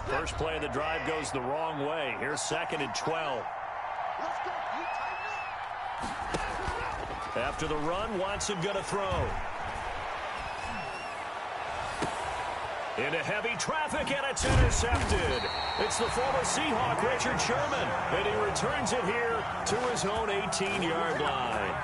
First play of the drive goes the wrong way. Here's 2nd and 12. After the run, Watson going to throw. Into heavy traffic, and it's intercepted. It's the former Seahawk, Richard Sherman, and he returns it here to his own 18-yard line.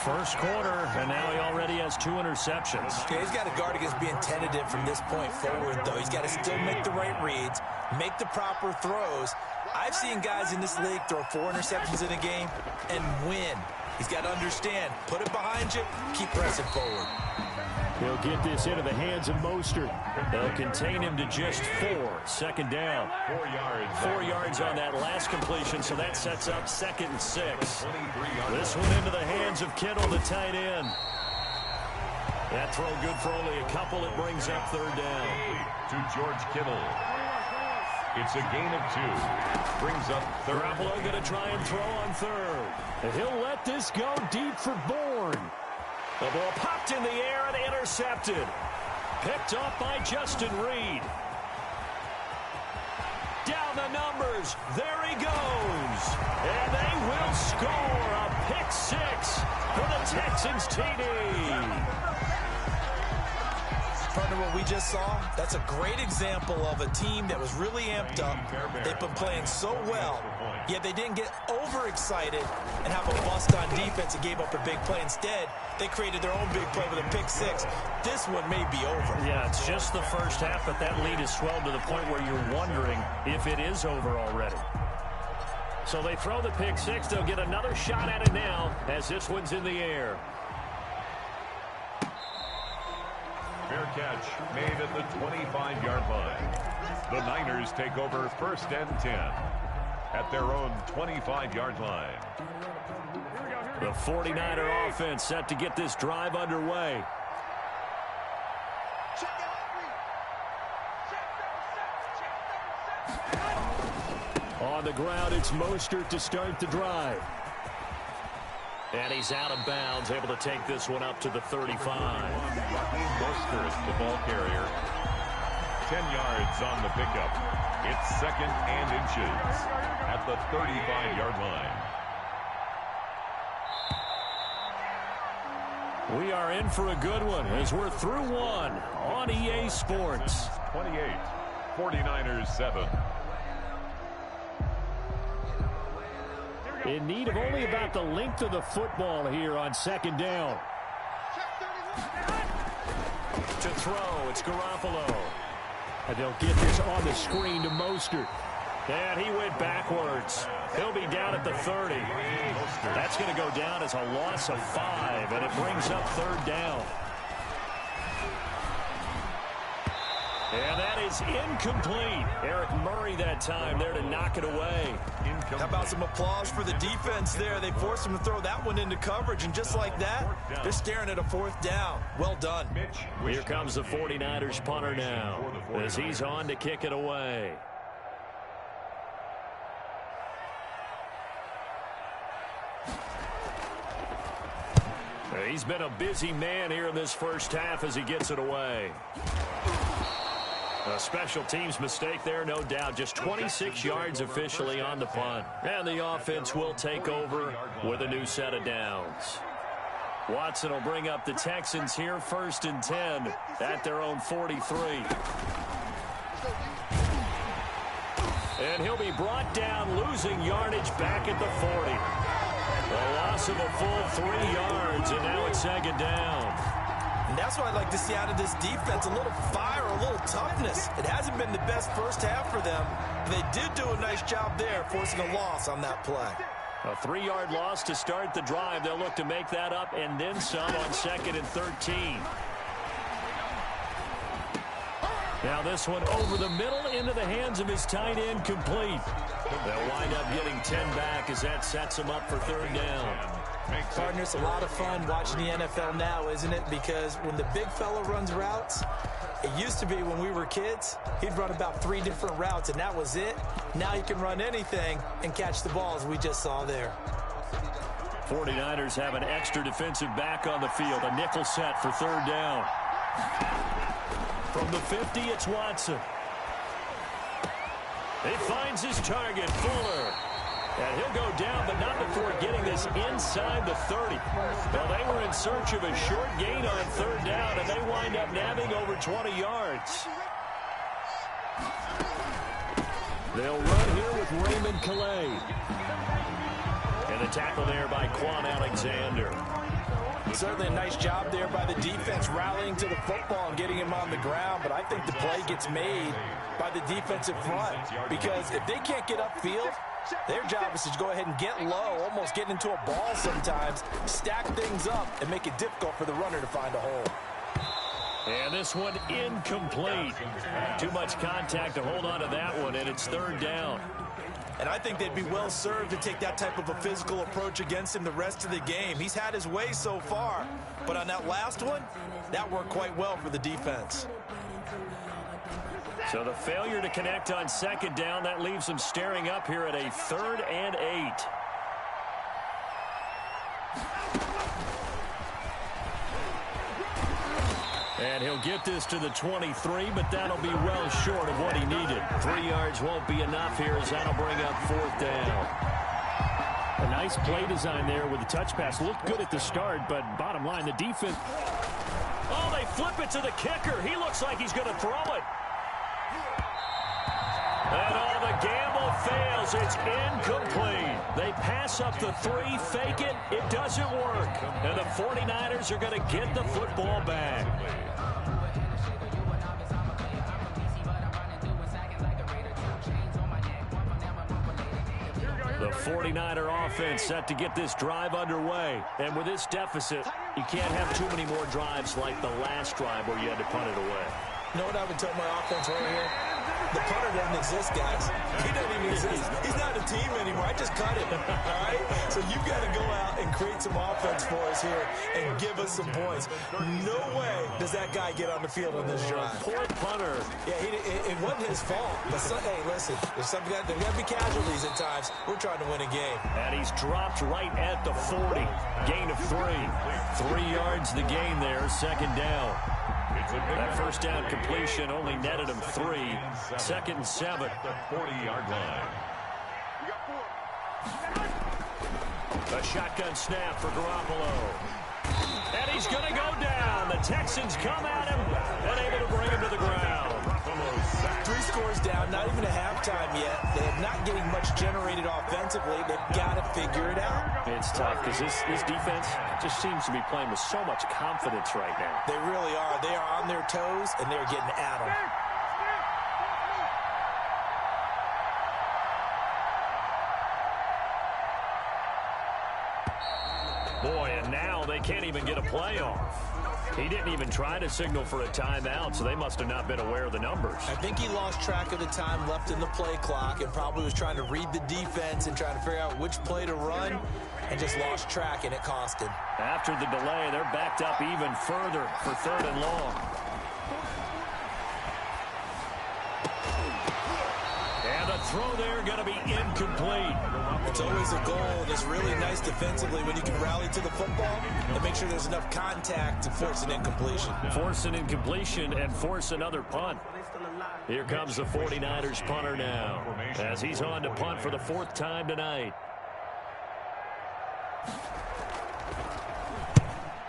First quarter, and now he already has 2 interceptions. Okay, he's got to guard against being tentative from this point forward, though. He's got to still make the right reads, make the proper throws. I've seen guys in this league throw 4 interceptions in a game and win. He's got to understand, put it behind you, keep pressing forward. He'll get this into the hands of Mostert. They'll contain him to just 4. 2nd down. 4 yards. 4 yards on that last completion, so that sets up 2nd and 6. This one into the hands of Kittle, the tight end. That throw good for only a couple. It brings up 3rd down. To George Kittle. It's a gain of 2. Brings up 3rd. Garoppolo going to try and throw on 3rd. And he'll let this go deep for Bourne. The ball popped in the air and intercepted. Picked off by Justin Reed. Down the numbers. There he goes. And they will score a pick 6 for the Texans TD. Partner, what we just saw, that's a great example of a team that was really amped up. They've been playing so well, yet they didn't get overexcited and have a bust on defense and gave up a big play. Instead, they created their own big play with a pick 6. This one may be over. Yeah, it's just the first half, but that lead has swelled to the point where you're wondering if it is over already. So they throw the pick 6. They'll get another shot at it now as this one's in the air. Fair catch made at the 25-yard line. The Niners take over 1st and 10 at their own 25-yard line. The 49er offense set to get this drive underway. On the ground, it's Mostert to start the drive. And he's out of bounds, able to take this one up to the 35. Mostert, the ball carrier. 10 yards on the pickup. It's 2nd and inches at the 35-yard line. We are in for a good one as we're through one on EA Sports. 28, 49ers 7. In need of only about the length of the football here on 2nd down. To throw, it's Garoppolo. And they'll get this on the screen to Mostert. And he went backwards. He'll be down at the 30. That's going to go down as a loss of 5, and it brings up 3rd down. And that is incomplete. Eric Murray that time there to knock it away. How about some applause for the defense there? They forced him to throw that one into coverage, and just like that, they're staring at a 4th down. Well done. Here comes the 49ers punter now as he's on to kick it away. He's been a busy man here in this first half as he gets it away. A special teams mistake there, no doubt. Just 26 yards officially on the punt. And the offense will take over with a new set of downs. Watson will bring up the Texans here, 1st and 10 at their own 43. And he'll be brought down, losing yardage back at the 40. A loss of a full 3 yards, and now it's 2nd down. And that's what I'd like to see out of this defense, a little fire, a little toughness. It hasn't been the best first half for them, but they did do a nice job there, forcing a loss on that play. A 3-yard loss to start the drive. They'll look to make that up and then some on 2nd and 13. Now this one over the middle into the hands of his tight end, complete. They'll wind up getting 10 back as that sets them up for 3rd down. Partners, a lot of fun watching the NFL now, isn't it? Because when the big fella runs routes, it used to be when we were kids, he'd run about 3 different routes, and that was it. Now he can run anything and catch the ball, as we just saw there. 49ers have an extra defensive back on the field, a nickel set for 3rd down. From the 50, it's Watson. He finds his target, Fuller. And he'll go down, but not before getting this inside the 30. Well, they were in search of a short gain on third down, and they wind up nabbing over 20 yards. They'll run here with Raymond Calais. And the tackle there by Quan Alexander. Certainly a nice job there by the defense rallying to the football and getting him on the ground, but I think the play gets made by the defensive front because if they can't get upfield, their job is to go ahead and get low, almost get into a ball sometimes, stack things up, and make it difficult for the runner to find a hole. And this one incomplete. Too much contact to hold on to that one, and it's third down. And I think they'd be well served to take that type of a physical approach against him the rest of the game. He's had his way so far, but on that last one, that worked quite well for the defense. So the failure to connect on second down, that leaves them staring up here at a 3rd and 8. And he'll get this to the 23, but that'll be well short of what he needed. 3 yards won't be enough here as that'll bring up 4th down. A nice play design there with the touch pass. Looked good at the start, but bottom line, the defense. Oh, they flip it to the kicker. He looks like he's going to throw it. And all the gamble fails. It's incomplete. They pass up the 3, fake it. It doesn't work. And the 49ers are going to get the football back. The 49er offense set to get this drive underway. And with this deficit, you can't have too many more drives like the last drive where you had to punt it away. You know what I've been telling my offense right here? The punter doesn't exist, guys. He doesn't even exist. He's not a team anymore. I just cut him, all right? So you've got to go out and create some offense for us here and give us some points. No way does that guy get on the field on this drive. Poor punter. Yeah, it wasn't his fault. But hey, listen, there's got to be casualties at times. We're trying to win a game. And he's dropped right at the 40. Gain of 3. 3 yards the gain there, second down. That first down completion only netted him 3. 2nd and 7. The 40-yard line. A shotgun snap for Garoppolo. And he's going to go down. The Texans come at him and able to bring him to the ground. 3 scores down, not even a halftime yet. They're not getting much generated offensively. They've got to figure it out. It's tough because this defense just seems to be playing with so much confidence right now. They really are. They are on their toes, and they're getting at them. Boy, and now they can't even get a play off. He didn't even try to signal for a timeout, so they must have not been aware of the numbers. I think he lost track of the time left in the play clock and probably was trying to read the defense and trying to figure out which play to run and just lost track, and it cost him. After the delay, they're backed up even further for 3rd and long. And the throw there going to be incomplete. It's always a goal, and it's really nice defensively when you can rally to the football and make sure there's enough contact to force an incompletion. Force an incompletion and force another punt. Here comes the 49ers punter now as he's on to punt for the 4th time tonight.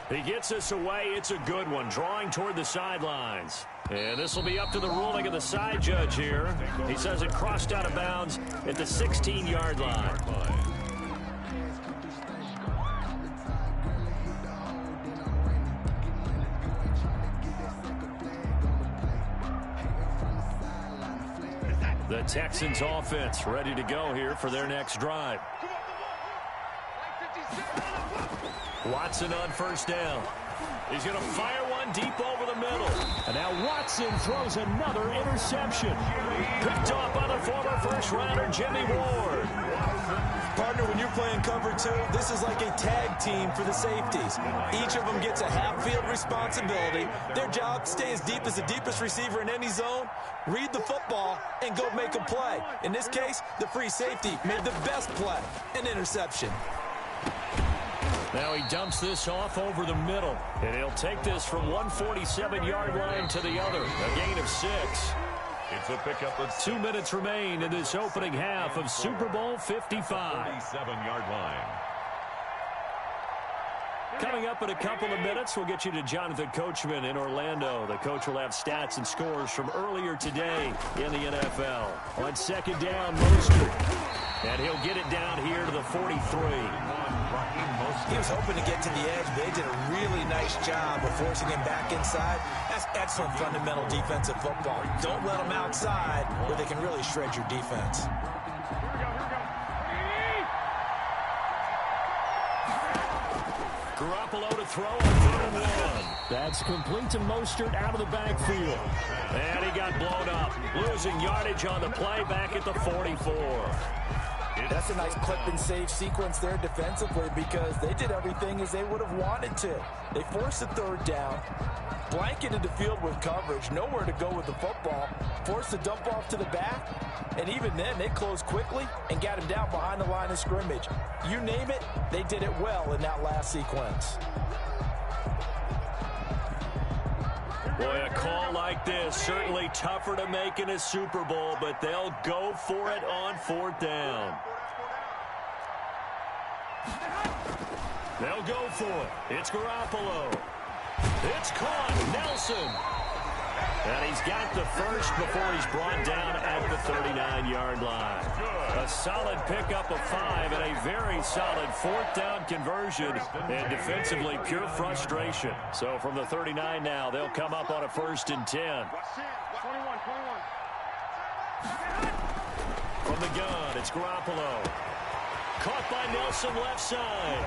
He gets us away. It's a good one, drawing toward the sidelines. And this will be up to the ruling of the side judge here. He says it crossed out of bounds at the 16-yard line. The Texans offense ready to go here for their next drive. Watson on first down. He's going to fire one deep over the middle. And now Watson throws another interception. Picked off by the former first-rounder Jimmy Ward. Partner, when you're playing cover 2, this is like a tag team for the safeties. Each of them gets a half-field responsibility. Their job, stay as deep as the deepest receiver in any zone, read the football, and go make a play. In this case, the free safety made the best play, an interception. Now he dumps this off over the middle, and he'll take this from 147-yard line to the other, a gain of 6. It's a pickup of 2 minutes remain in this opening half of Super Bowl 55. 37-yard line. Coming up in a couple of minutes, we'll get you to Jonathan Coachman in Orlando. The coach will have stats and scores from earlier today in the NFL. On second down, Mostert. And he'll get it down here to the 43. He was hoping to get to the edge, but they did a really nice job of forcing him back inside. That's excellent fundamental defensive football. Don't let them outside where they can really shred your defense. Garoppolo to throw on 3rd and 1. That's complete to Mostert out of the backfield. And he got blown up. Losing yardage on the play back at the 44. That's a nice clip and save sequence there defensively because they did everything as they would have wanted to. They forced the 3rd down, blanketed the field with coverage, nowhere to go with the football, forced the dump off to the back, and even then they closed quickly and got him down behind the line of scrimmage. You name it, they did it well in that last sequence. Boy, a call like this, certainly tougher to make in a Super Bowl, but they'll go for it on 4th down. They'll go for it. It's Garoppolo. It's caught. Nelson. And he's got the first before he's brought down at the 39-yard line. A solid pickup of 5 and a very solid 4th down conversion. And defensively, pure frustration. So from the 39 now, they'll come up on a 1st and 10. From the gun, it's Garoppolo. Caught by Nelson left side.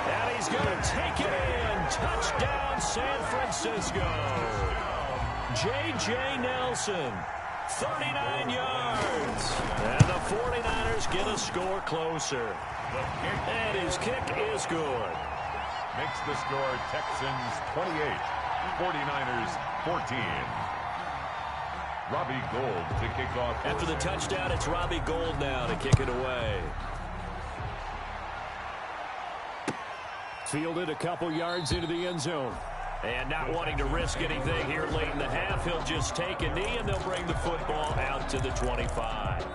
And he's going to take it in. Touchdown, San Francisco. J.J. Nelson, 39 yards. And the 49ers get a score closer. And his kick is good. Makes the score Texans 28, 49ers 14. Robbie Gould to kick off. After the touchdown, it's Robbie Gould now to kick it away. Fielded a couple yards into the end zone. And not wanting to risk anything here late in the half, he'll just take a knee and they'll bring the football out to the 25.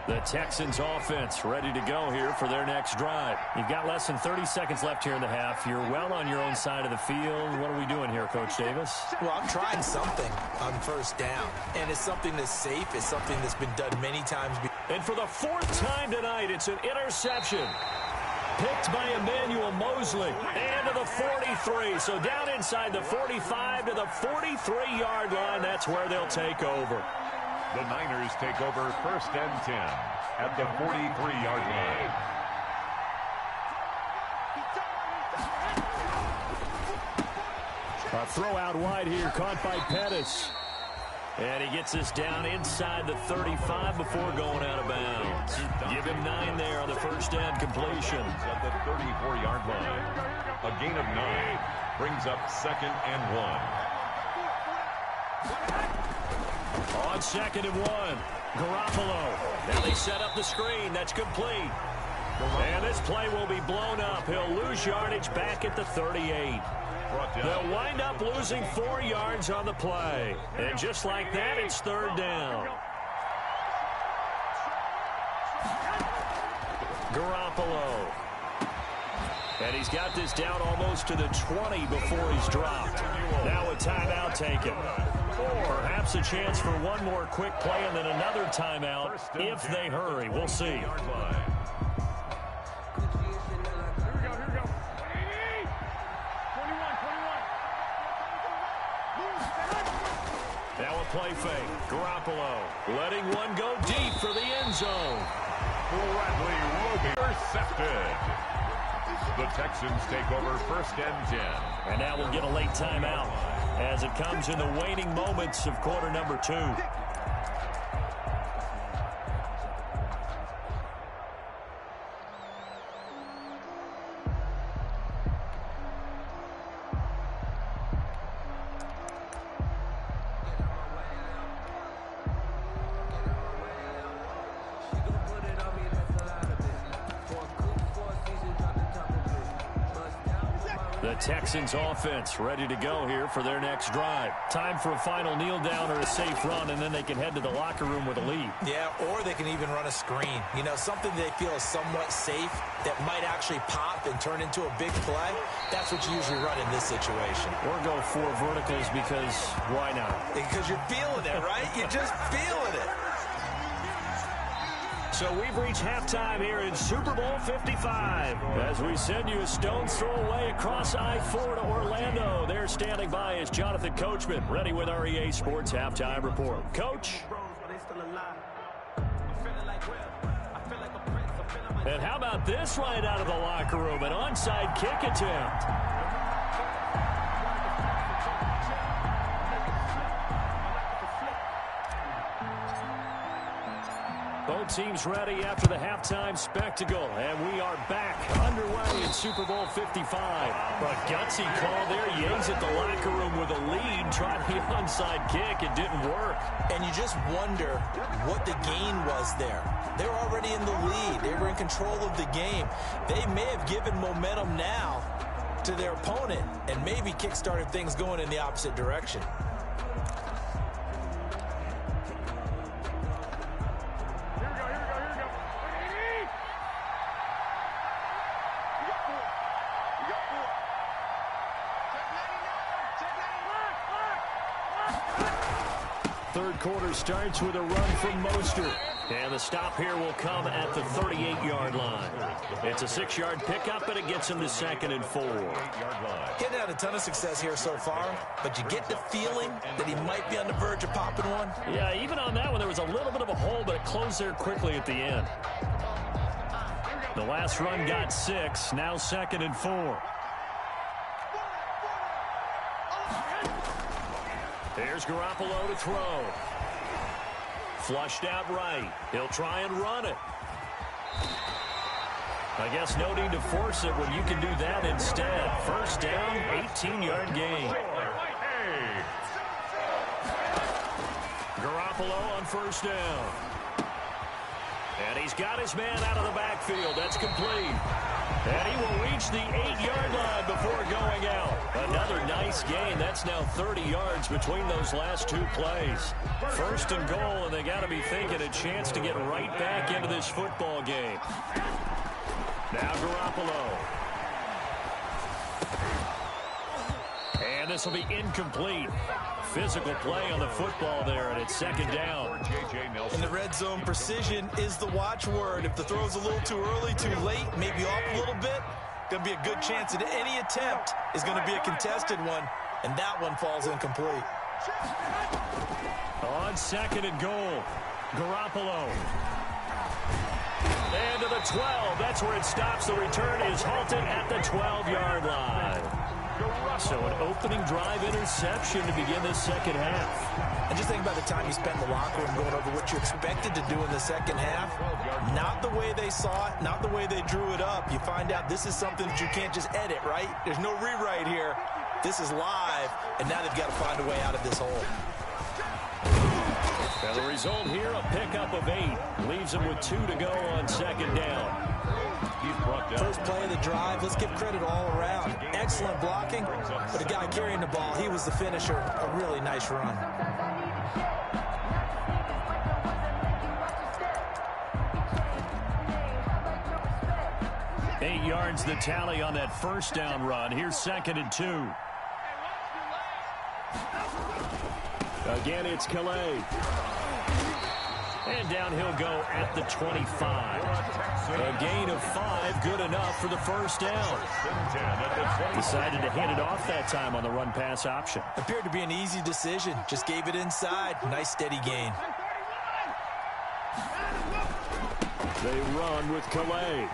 The Texans offense ready to go here for their next drive. You've got less than 30 seconds left here in the half. You're well on your own side of the field. What are we doing here, Coach Davis? Well, I'm trying something on 1st down. And it's something that's safe. It's something that's been done many times before. And for the 4th time tonight, it's an interception. Picked by Emmanuel Mosley. And to the 43. So down inside the 45 to the 43-yard line. That's where they'll take over. The Niners take over 1st and 10 at the 43-yard line. A throw out wide here, caught by Pettis. And he gets us down inside the 35 before going out of bounds. Give him 9 there on the 1st down completion. At the 34-yard line. A gain of 9 brings up 2nd and 1. On 2nd and 1, Garoppolo. Now they set up the screen. That's complete. And this play will be blown up. He'll lose yardage back at the 38. They'll wind up losing 4 yards on the play. And just like that, it's 3rd down. Garoppolo. And he's got this down almost to the 20 before he's dropped. Now a timeout taken. Perhaps a chance for one more quick play and then another timeout if they hurry. We'll see. Now a play fake. Garoppolo letting one go deep for the end zone. Bradley Roby intercepted. The Texans take over 1st and 10. And now we'll get a late timeout as it comes in the waning moments of quarter number 2. The Texans offense ready to go here for their next drive. Time for a final kneel down or a safe run, and then they can head to the locker room with a lead. Yeah, or they can even run a screen. You know, something they feel is somewhat safe that might actually pop and turn into a big play. That's what you usually run in this situation. Or go 4 verticals because why not? Because you're feeling it, right? You're just feeling it. So we've reached halftime here in Super Bowl 55. As we send you a stone's throw away across I-4 to Orlando. There standing by is Jonathan Coachman, ready with our EA Sports Halftime Report. Coach? And how about this right out of the locker room? An onside kick attempt. Both teams ready after the halftime spectacle, and we are back underway in Super Bowl 55. A gutsy call there. Yates at the locker room with a lead, trying the onside kick. It didn't work. And you just wonder what the gain was there. They're already in the lead. They were in control of the game. They may have given momentum now to their opponent and maybe kick-started things going in the opposite direction. Third quarter starts with a run from Mostert. And the stop here will come at the 38-yard line. It's a 6-yard pickup, and it gets him to 2nd and 4. Getting out a ton of success here so far, but you get the feeling that he might be on the verge of popping one. Yeah, even on that one, there was a little bit of a hole, but it closed there quickly at the end. The last run got 6, now 2nd and 4. Here's Garoppolo to throw. Flushed out right. He'll try and run it. I guess no need to force it when you can do that instead. First down, 18-yard gain. Garoppolo on first down. And he's got his man out of the backfield. That's complete. And he will reach the 8-yard line before going out. Another nice gain. That's now 30 yards between those last 2 plays. First and goal, and they got to be thinking a chance to get right back into this football game. Now Garoppolo. And this will be incomplete. Physical play on the football there, and it's 2nd down. In the red zone, precision is the watchword. If the throw's a little too early, too late, maybe off a little bit, going to be a good chance that any attempt is going to be a contested one, and that one falls incomplete. On 2nd and goal, Garoppolo. And to the 12. That's where it stops. The return is halted at the 12-yard line. So an opening drive interception to begin this second half. And just think about the time you spent in the locker room going over what you expected to do in the second half. Not the way they saw it, not the way they drew it up. You find out this is something that you can't just edit, right? There's no rewrite here. This is live, and now they've got to find a way out of this hole. And the result here, a pickup of 8. Leaves them with 2 to go on 2nd down. First play of the drive, let's give credit all around. Excellent blocking, but the guy carrying the ball, he was the finisher. A really nice run. Eight yards the tally on that first down run. Here's 2nd and 2. Again, it's Calais. And down he'll go at the 25. A gain of 5, good enough for the first down. Decided to hand it off that time on the run-pass option. Appeared to be an easy decision. Just gave it inside. Nice, steady gain. They run with Calais.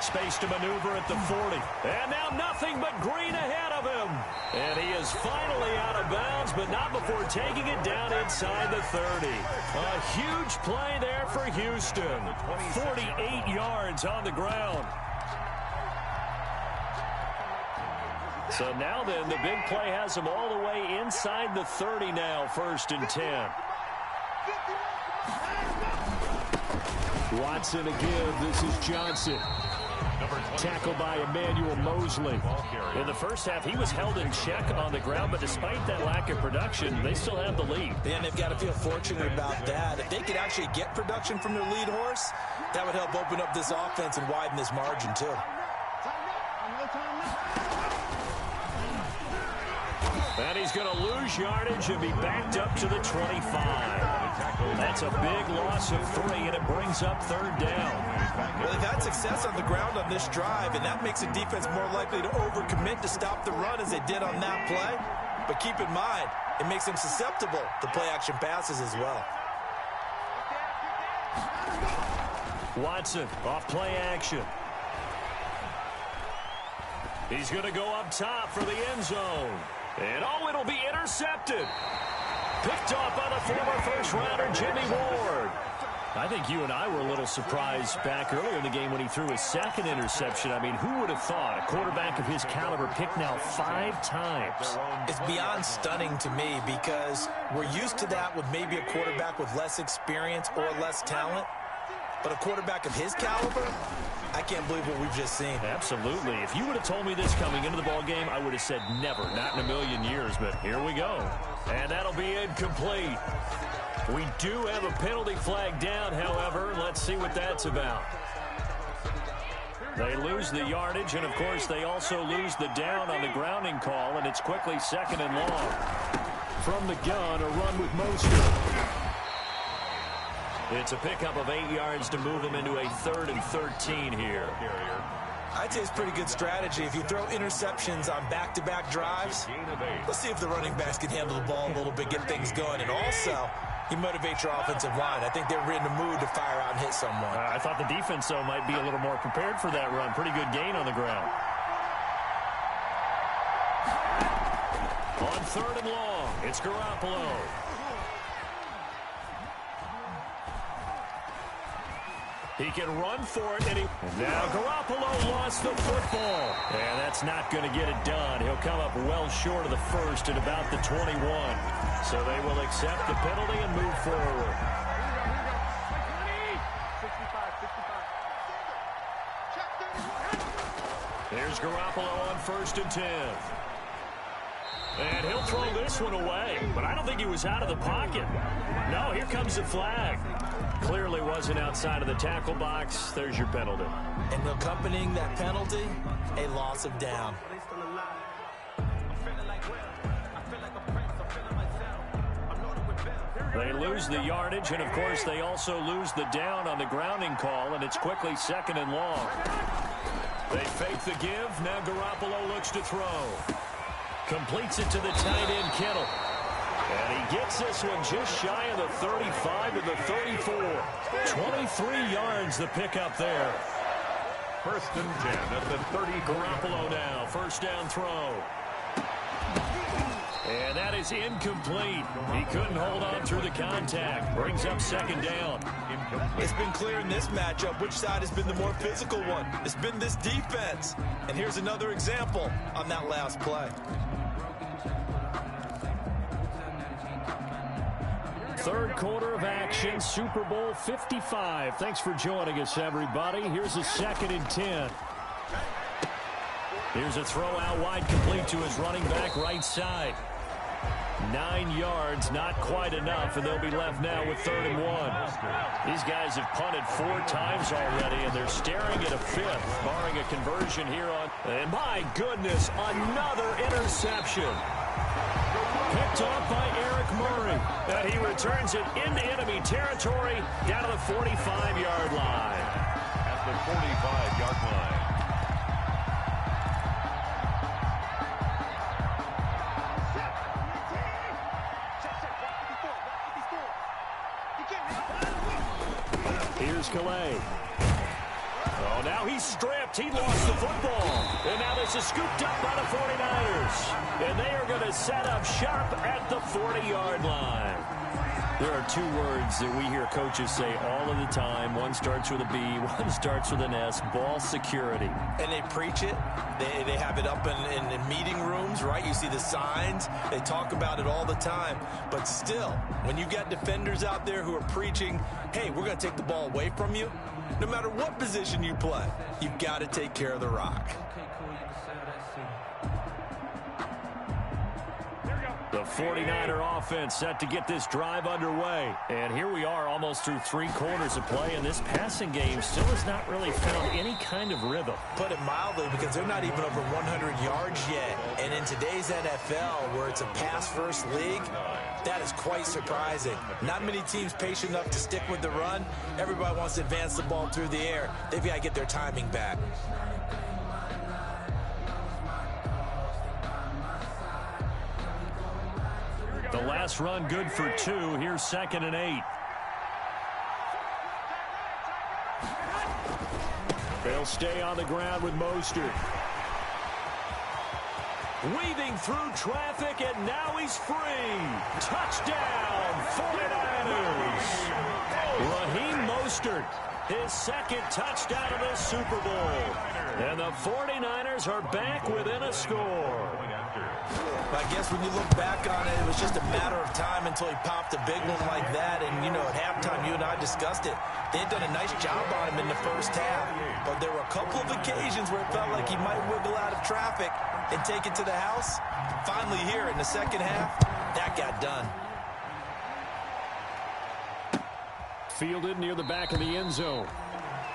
Space to maneuver at the 40. And now nothing but green ahead of him. And he is finally out of bounds, but not before taking it down inside the 30. A huge play there for Houston. 48 yards on the ground. So now then, the big play has him all the way inside the 30 now, 1st and 10. Watson again. This is Johnson. Tackled by Emmanuel Mosley. In the first half, he was held in check on the ground, but despite that lack of production, they still have the lead. And they've got to feel fortunate about that. If they could actually get production from their lead horse, that would help open up this offense and widen this margin, too. And he's going to lose yardage and be backed up to the 25. That's a big loss of 3, and it brings up 3rd down. Well, they've had success on the ground on this drive, and that makes the defense more likely to overcommit to stop the run as they did on that play. But keep in mind, it makes them susceptible to play-action passes as well. Watson off play action. He's going to go up top for the end zone. And oh, it'll be intercepted. Picked off by the former first-rounder Jimmy Ward. I think you and I were a little surprised back earlier in the game when he threw his 2nd interception. I mean, who would have thought a quarterback of his caliber picked now 5 times? It's beyond stunning to me because we're used to that with maybe a quarterback with less experience or less talent. But a quarterback of his caliber, I can't believe what we've just seen. Absolutely. If you would have told me this coming into the ball game, I would have said never, not in a million years. But here we go. And that'll be incomplete. We do have a penalty flag down, however. Let's see what that's about. They lose the yardage, and, of course, they also lose the down on the grounding call, and it's quickly 2nd and long. From the gun, a run with Mostert. It's a pickup of 8 yards to move them into a 3rd and 13 here. I'd say it's pretty good strategy. If you throw interceptions on back-to-back drives, let's see if the running backs can handle the ball a little bit, get things going. And also, you motivate your offensive line. I think they're in the mood to fire out and hit someone. I thought the defense, though, might be a little more prepared for that run. Pretty good gain on the ground. On 3rd and long, it's Garoppolo. He can run for it, and now Garoppolo lost the football. And that's not going to get it done. He'll come up well short of the 1st at about the 21. So they will accept the penalty and move forward. Here's Garoppolo on 1st and 10. And he'll throw this one away. But I don't think he was out of the pocket. No, here comes the flag. Clearly wasn't outside of the tackle box. There's your penalty. And accompanying that penalty, a loss of down. They lose the yardage, and, of course, they also lose the down on the grounding call, and it's quickly 2nd and long. They fake the give. Now Garoppolo looks to throw. Completes it to the tight end, Kittle. And he gets this one just shy of the 35 to the 34. 23 yards the pickup there. 1st and 10 at the 30. Garoppolo now, 1st down throw. And that is incomplete. He couldn't hold on through the contact. Brings up 2nd down. It's been clear in this matchup which side has been the more physical one. It's been this defense. And here's another example on that last play. 3rd quarter of action, Super Bowl 55. Thanks for joining us, everybody. Here's a 2nd and 10. Here's a throw out wide, complete to his running back right side. 9 yards, not quite enough, and they'll be left now with 3rd and 1. These guys have punted 4 times already, and they're staring at a 5th, barring a conversion here on. And my goodness, another interception. Picked off by Eric Murray. And he returns it into enemy territory down to the 45-yard line. At the 45-yard line. Here's Calais. Oh, now he's stripped. He lost the football. And now this is scooped up by the 49ers. And they are going to set up shop at the 40-yard line. There are two words that we hear coaches say all of the time. One starts with a B, one starts with an S, ball security. And they preach it. They have it up in meeting rooms, right? You see the signs. They talk about it all the time. But still, when you got defenders out there who are preaching, hey, we're going to take the ball away from you, no matter what position you play, you've got to take care of the rock. The 49er offense set to get this drive underway. And here we are almost through 3 quarters of play, and this passing game still has not really found any kind of rhythm. Put it mildly, because they're not even over 100 yards yet. And in today's NFL, where it's a pass-first league, that is quite surprising. Not many teams patient enough to stick with the run. Everybody wants to advance the ball through the air. They've got to get their timing back. The last run good for 2. Here's 2nd and 8. They'll stay on the ground with Mostert. Weaving through traffic, and now he's free. Touchdown, 49ers. Raheem Mostert, his 2nd touchdown of the Super Bowl. And the 49ers are back within a score. I guess when you look back on it, it was just a matter of time until he popped a big one like that. And, you know, at halftime, you and I discussed it. They had done a nice job on him in the first half. But there were a couple of occasions where it felt like he might wiggle out of traffic and take it to the house. Finally here in the second half, that got done. Fielded near the back of the end zone.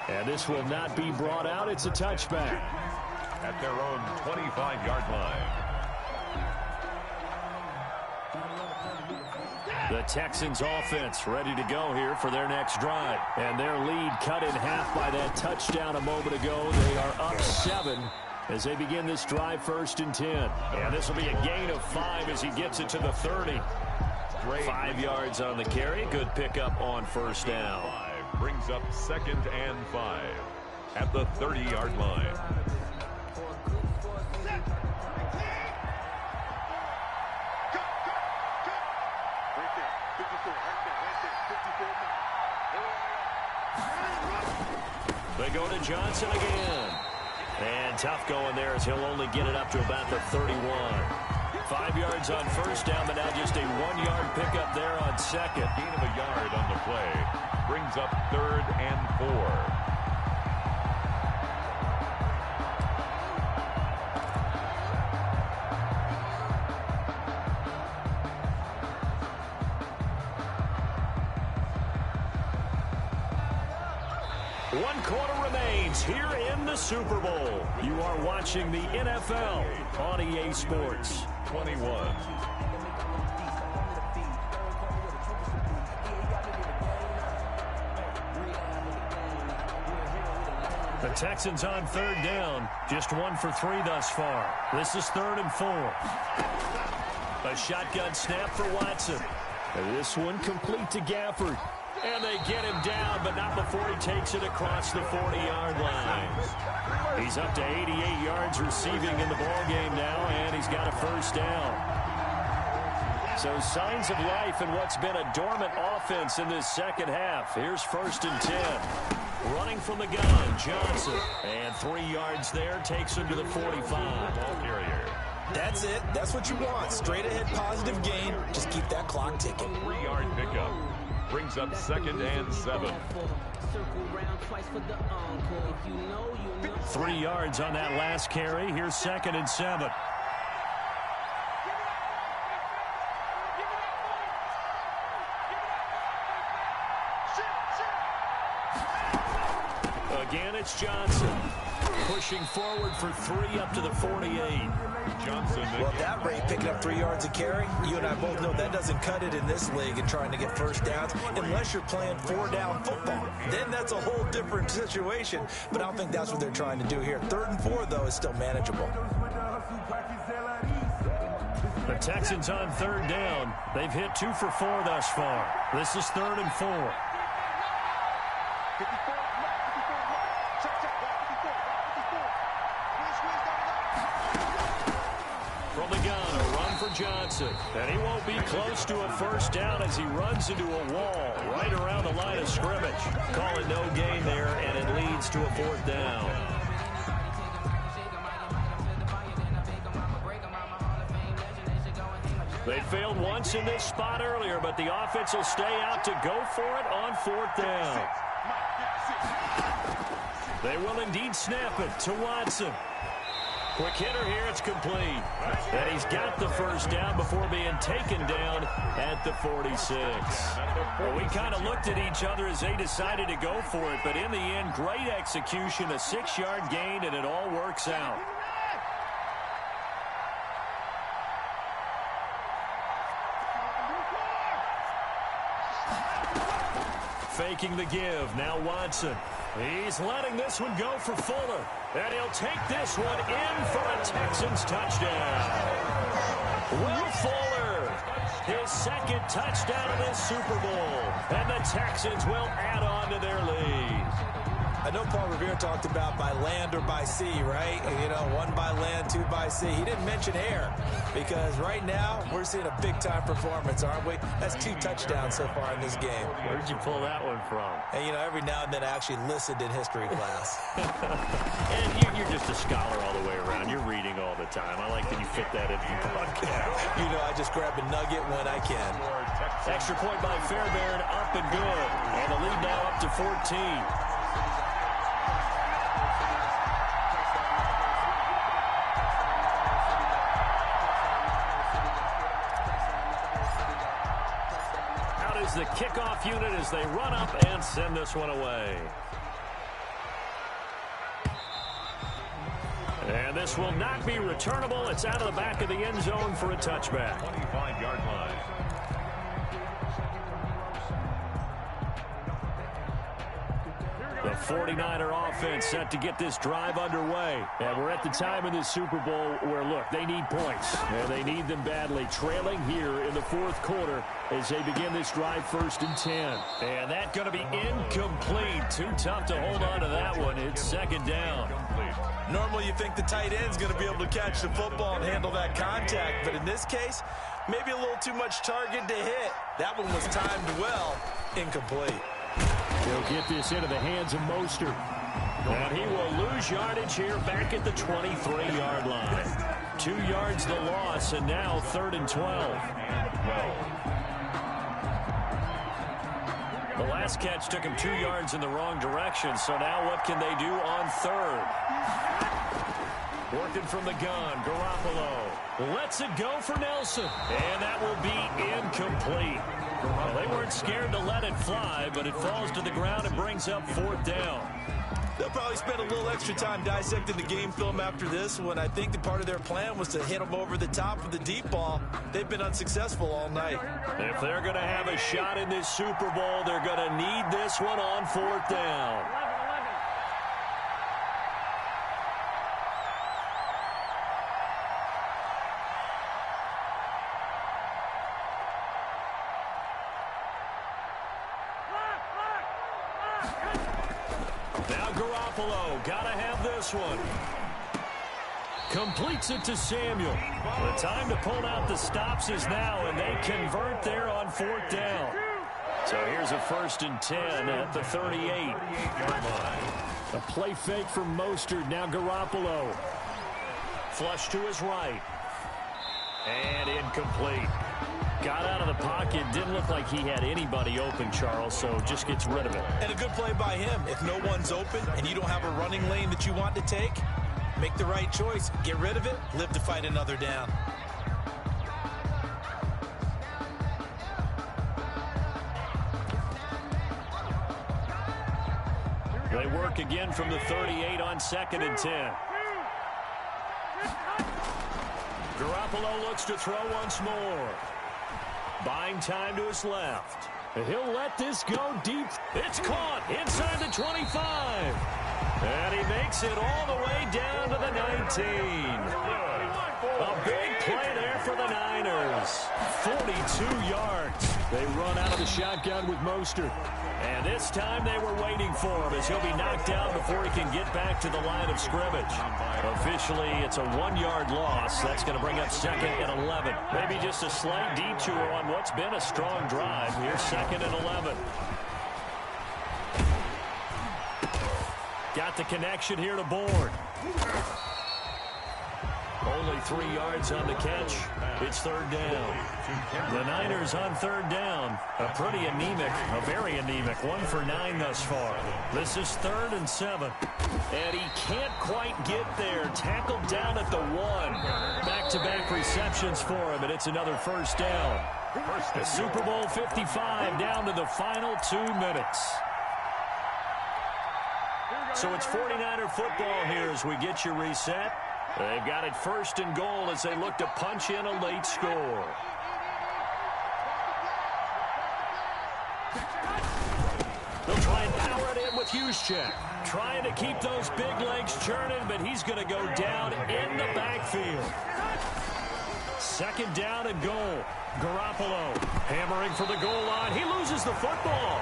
And this will not be brought out. It's a touchback. At their own 25-yard line. The Texans offense ready to go here for their next drive. And their lead cut in half by that touchdown a moment ago. They are up 7 as they begin this drive, 1st and 10. And this will be a gain of 5 as he gets it to the 30. 5 yards on the carry. Good pickup on 1st down. Brings up 2nd and 5 at the 30-yard line. They go to Johnson again. And tough going there as he'll only get it up to about the 31. 5 yards on 1st down, but now just a 1-yard pickup there on 2nd. Gain of a yard on the play. Brings up 3rd and 4. One quarter remains here in the Super Bowl. You are watching the NFL on EA Sports. 21. The Texans on 3rd down. Just 1 for 3 thus far. This is 3rd and 4. A shotgun snap for Watson. And this one complete to Gafford. And they get him down, but not before he takes it across the 40-yard line. He's up to 88 yards receiving in the ballgame now, and he's got a 1st down. So signs of life in what's been a dormant offense in this second half. Here's 1st and 10. Running from the gun, Johnson. And 3 yards there, takes him to the 45. Ball carrier. That's it. That's what you want. Straight ahead positive gain. Just keep that clock ticking. 3-yard pickup. Brings up 2nd and 7. 3 yards on that last carry. Here's 2nd and 7. Again, it's Johnson. Pushing forward for 3 up to the 48. Johnson. Well, at that rate, picking up 3 yards a carry, you and I both know that doesn't cut it in this league and trying to get 1st downs unless you're playing 4-down football. Then that's a whole different situation, but I don't think that's what they're trying to do here. 3rd and 4, though, is still manageable. The Texans on 3rd down. They've hit 2 for 4 thus far. This is 3rd and 4. From the gun, a run for Johnson. And he won't be close to a first down as he runs into a wall right around the line of scrimmage. Call it no gain there, and it leads to a fourth down. They failed once in this spot earlier, but the offense will stay out to go for it on fourth down. They will indeed snap it to Watson. Quick hitter here, it's complete. And he's got the first down before being taken down at the 46. Well, we kind of looked at each other as they decided to go for it, but in the end, great execution, a 6-yard gain, and it all works out. Faking the give, now Watson. He's letting this one go for Fuller. And he'll take this one in for a Texans touchdown. Will Fuller, his second touchdown of this Super Bowl. And the Texans will add on to their lead. I know Paul Revere talked about by land or by sea, right? You know, 1 by land, 2 by sea. He didn't mention air because right now we're seeing a big-time performance, aren't we? That's 2 touchdowns so far in this game. Where did you pull that one from? And, you know, every now and then I actually listened in history class. And you're just a scholar all the way around. You're reading all the time. I like that you fit that in the podcast. You know, I just grab a nugget when I can. Extra point by Fairbairn, up and good. And the lead now up to 14. The kickoff unit as they run up and send this one away. And this will not be returnable. It's out of the back of the end zone for a touchback. 25-yard line. The 49er offense set to get this drive underway. And we're at the time in this Super Bowl where, look, they need points. And they need them badly. Trailing here in the fourth quarter as they begin this drive 1st and 10. And that's going to be incomplete. Too tough to hold on to that one. It's 2nd down. Normally you think the tight end's going to be able to catch the football and handle that contact. But in this case, maybe a little too much target to hit. That one was timed well. Incomplete. He'll get this into the hands of Mostert. And he will lose yardage here back at the 23-yard line. 2 yards the loss, and now 3rd and 12. The last catch took him 2 yards in the wrong direction, so now what can they do on 3rd? Working from the gun, Garoppolo lets it go for Nelson. And that will be incomplete. Well, they weren't scared to let it fly, but it falls to the ground and brings up 4th down. They'll probably spend a little extra time dissecting the game film after this when I think that part of their plan was to hit them over the top with the deep ball. They've been unsuccessful all night. If they're going to have a shot in this Super Bowl, they're going to need this one on 4th down. Now Garoppolo, gotta have this one. Completes it to Samuel. The time to pull out the stops is now, and they convert there on 4th down. So here's a 1st and 10 at the 38. A play fake from Mostert. Now Garoppolo. Flush to his right. And incomplete. Got out of the pocket. Didn't look like he had anybody open, Charles, so just gets rid of it. And a good play by him. If no one's open and you don't have a running lane that you want to take, make the right choice. Get rid of it. Live to fight another down. They work again from the 38 on 2nd and 10. Garoppolo looks to throw once more. Buying time to his left. He'll let this go deep. It's caught inside the 25. And he makes it all the way down to the 19. A big play there for the Niners. 42 yards. They run out of the shotgun with Mostert. And this time they were waiting for him as he'll be knocked down before he can get back to the line of scrimmage. Officially, it's a 1-yard loss. That's going to bring up 2nd and 11. Maybe just a slight detour on what's been a strong drive. Here's 2nd and 11. Got the connection here to Bourne. Only 3 yards on the catch. It's 3rd down. The Niners on 3rd down. A pretty anemic, a very anemic 1 for 9 thus far. This is 3rd and 7. And he can't quite get there. Tackled down at the 1. Back-to-back receptions for him, and it's another 1st down. The Super Bowl 55 down to the final 2 minutes. So it's 49er football here as we get you reset. They've got it 1st and goal as they look to punch in a late score. They'll try and power it in with Juszczyk. Trying to keep those big legs churning, but he's going to go down in the backfield. 2nd down and goal. Garoppolo hammering for the goal line. He loses the football.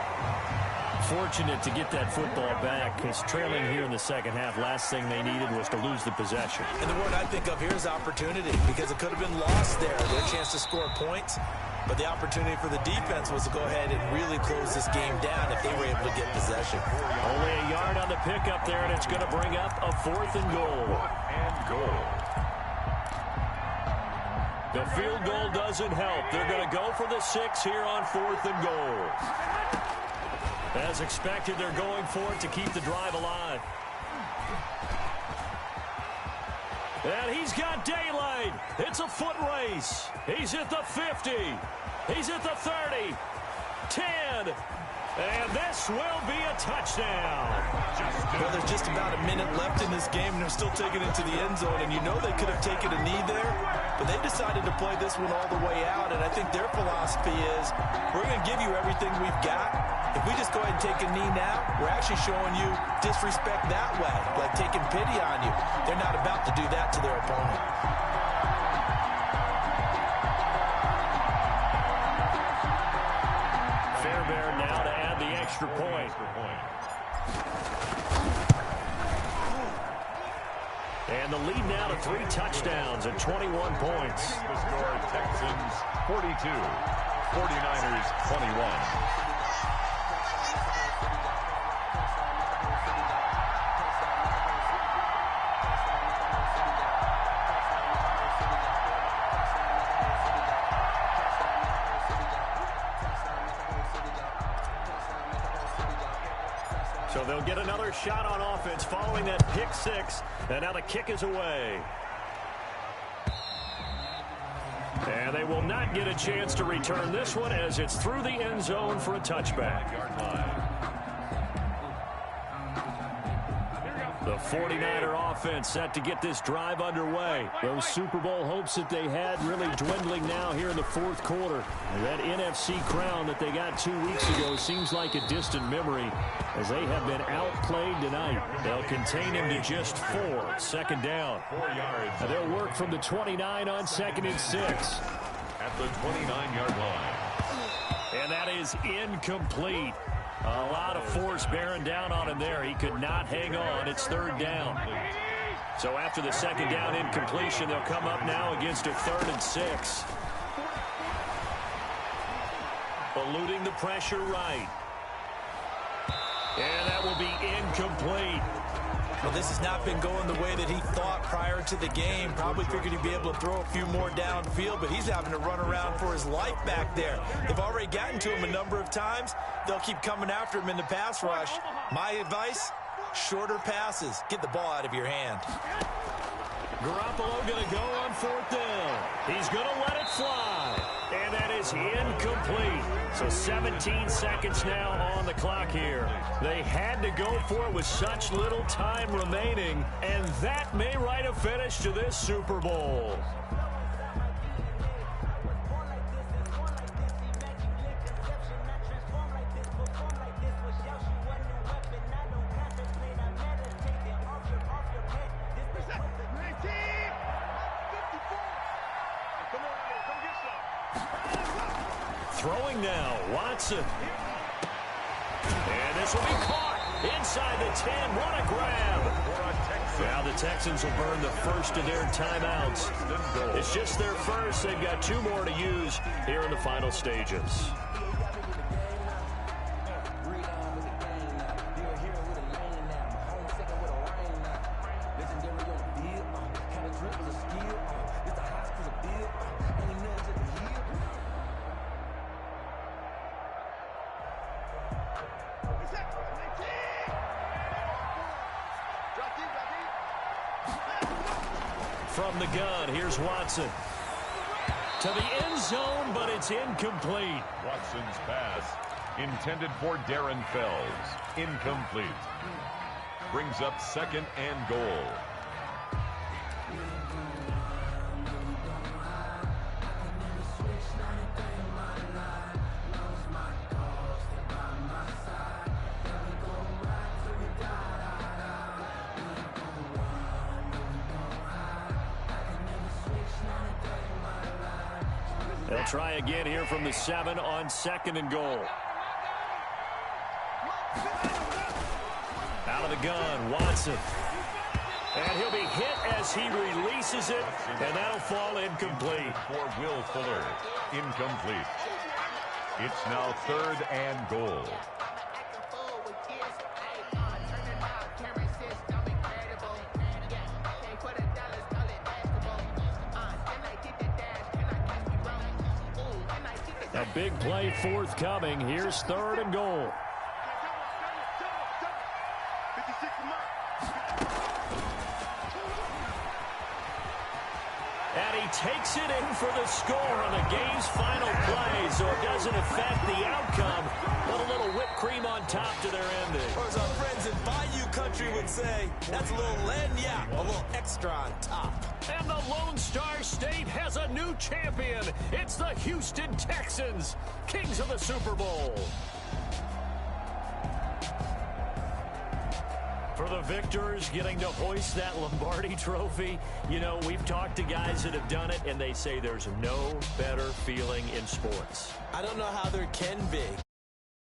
Fortunate to get that football back because trailing here in the 2nd half, last thing they needed was to lose the possession. And the word I think of here is opportunity because it could have been lost there. Their chance to score points. But the opportunity for the defense was to go ahead and really close this game down if they were able to get possession. Only a yard on the pickup there, and it's going to bring up a 4th and goal. The field goal doesn't help. They're going to go for the 6 here on 4th and goal. As expected, they're going for it to keep the drive alive. And he's got daylight. It's a foot race. He's at the 50. He's at the 30. 10. And this will be a touchdown. Well, there's just about a minute left in this game, and they're still taking it to the end zone. And you know they could have taken a knee there, but they decided to play this one all the way out. And I think their philosophy is, we're going to give you everything we've got. If we just go ahead and take a knee now, we're actually showing you disrespect that way, like taking pity on you. They're not about to do that to their opponent. Fairbairn now to add the extra point. And the lead now to 3 touchdowns at 21 points. The score, Texans 42, 49ers 21. So they'll get another shot on offense following that pick 6. And now the kick is away. And they will not get a chance to return this one as it's through the end zone for a touchback. The 49er offense set to get this drive underway. Those Super Bowl hopes that they had really dwindling now here in the 4th quarter. And that NFC crown that they got 2 weeks ago seems like a distant memory as they have been outplayed tonight. They'll contain him to just 4. 2nd down. 4 yards. And they'll work from the 29 on 2nd and 6. At the 29-yard line. And that is incomplete. A lot of force bearing down on him there. He could not hang on. It's 3rd down. So after the 2nd down incompletion, they'll come up now against a 3rd and 6. Eluding the pressure right. And that will be incomplete. Well, this has not been going the way that he thought prior to the game. Probably figured he'd be able to throw a few more downfield, but he's having to run around for his life back there. They've already gotten to him a number of times. They'll keep coming after him in the pass rush. My advice, shorter passes. Get the ball out of your hand. Garoppolo going to go on 4th down. He's going to let it fly. And that is incomplete. So 17 seconds now on the clock here. They had to go for it with such little time remaining, and that may write a finish to this Super Bowl. Throwing now, Watson. And this will be caught inside the 10. What a grab. Now the Texans will burn the first of their timeouts. It's just their first. They've got 2 more to use here in the final stages. From the gun, here's Watson. To the end zone, but it's incomplete. Watson's pass, intended for Darren Fells, incomplete. Brings up 2nd and goal. They'll try again here from the 7 on 2nd and goal. Out of the gun, Watson. And he'll be hit as he releases it, and that'll fall incomplete. For Will Fuller, incomplete. It's now 3rd and goal. A big play forthcoming. Here's 3rd and goal. And he takes it in for the score on the game's final play, so it doesn't affect the outcome, but a little whipped cream on top to their ending. Or as our friends in Bayou Country would say, that's a little lagniappe, a little extra on top. And the Lone Star State has a new champion. It's the Houston Texans, kings of the Super Bowl. For the victors, getting to hoist that Lombardi trophy, you know, we've talked to guys that have done it, and they say there's no better feeling in sports. I don't know how there can be.